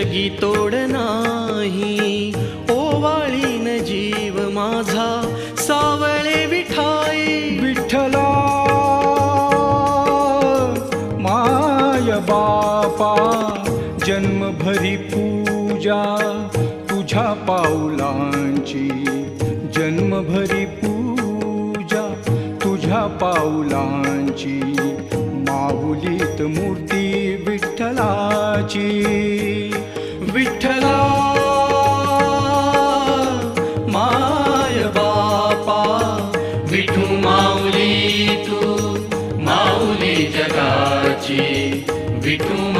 जगी तोड नाही, ओवाळीन जीव माझा सावळे विठाई. विठ्ठला माय बापा, जन्मभरी पूजा तुझ्या पाऊलांची, जन्मभरी पूजा तुझ्या पाऊलांची. माऊलीत मूर्ती विठ्ठलाची. विठ्ठला माय बापा, विठू माऊली तू, माऊली जगाची. विठू